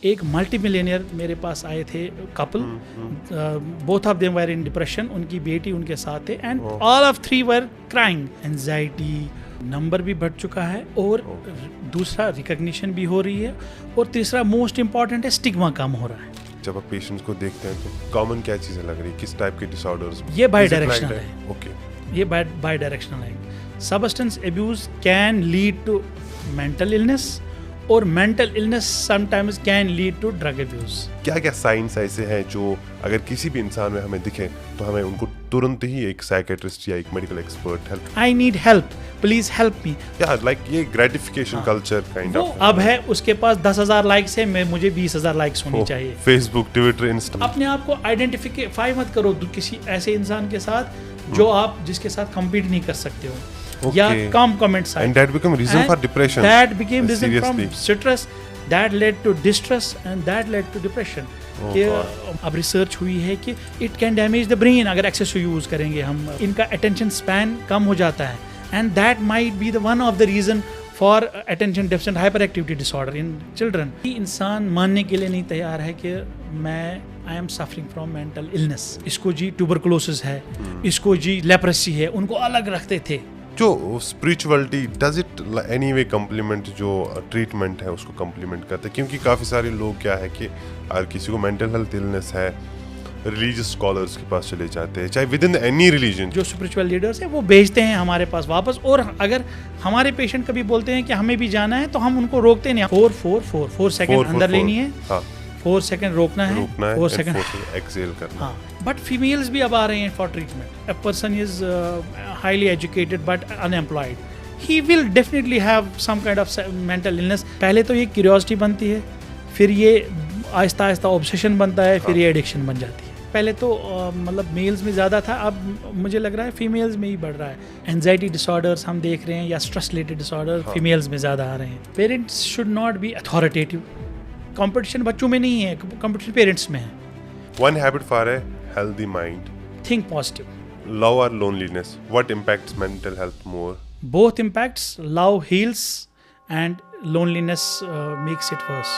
एक multi millionaire मेरे पास आए थे couple, both of them were in depression, उनकी बेटी उनके साथ थे and all of three were crying. Anxiety number भी बढ़ चुका है और दूसरा रिकग्निशन भी हो रही है और तीसरा मोस्ट इम्पॉर्टेंट है स्टिग्मा कम हो रहा है। जब आप पेशेंट्स को देखते हैं तो कॉमन क्या चीजें लग रही है, किस टाइप के डिसऑर्डर्स? ये बाई डायरेक्शनल है। ओके, ये बाई डायरेक्शनल है। Substance abuse can lead to mental illness और mental illness sometimes can lead to drug abuse. क्या क्या साइंस ऐसे हैं जो अगर किसी भी इंसान में हमें दिखे तो हमें उनको तुरंत ही एक साइकियाट्रिस्ट या एक medical expert help, I need help, please help me, या लाइक ये ग्रेटिफिकेशन कल्चर काइंड ऑफ अब है। उसके पास 10,000 लाइक्स है, मुझे 20,000 लाइक्स होनी चाहिए। Facebook, Twitter, Insta. अपने आप को आइडेंटिफाई मत करो किसी ऐसे इंसान के साथ जो आप जिसके साथ compete नहीं कर सकते हो, या कम कमेंट्स आए। And that became reason for depression. That became reason from Seriously. stress, that led to distress and that led to depression. कि अब रिसर्च हुई है कि it can damage the brain अगर excessive यूज करेंगे हम, इनका attention span कम हो जाता है and that might be the one of the reason for attention deficit hyperactivity disorder in children. इंसान मानने के लिए नहीं तैयार है कि मैं I am suffering from mental illness. इसको जी ट्यूबरकुलोसिस है, इसको जी लेप्रेसी है, उनको अलग रखते थे। जो spirituality does it any way complement जो ट्रीटमेंट है उसको कम्प्लीमेंट करते हैं? क्योंकि काफ़ी सारे लोग क्या है कि अगर किसी को मेंटल हेल्थ इलनेस है, रिलीजियस स्कॉलर्स के पास चले जाते हैं, चाहे विद इन एनी रिलीजन। जो स्पिरिचुअल लीडर्स हैं वो भेजते हैं हमारे पास वापस, और अगर हमारे पेशेंट कभी बोलते हैं कि हमें भी जाना है तो हम उनको रोकते नहीं। 4 सेकंड अंदर लेनी है, 4 सेकंड रोकना है, 4 सेकंड एक्सहेल करना। बट फीमेल्स भी अब आ रहे हैं for treatment. A person is highly educated but unemployed, he will definitely have some kind of mental illness. पहले तो ये क्यूरियोसिटी बनती है, फिर ये आहिस्ता आहिस्ता ऑब्सेशन बनता है, फिर ये एडिक्शन बन जाती है। पहले तो मतलब मेल्स में ज़्यादा था, अब मुझे लग रहा है फीमेल्स में ही बढ़ रहा है। एंजाइटी डिसऑर्डर्स हम देख रहे हैं या स्ट्रेस रिलेटेड डिसऑर्डर फीमेल्स में ज़्यादा आ रहे हैं। Parents should not be authoritative. Competition बच्चों में नहीं है, कंपटीशन पेरेंट्स में है। One habit for a healthy mind. Think positive. Love or loneliness? What impacts mental health more? Both impacts. Love heals and loneliness makes it worse.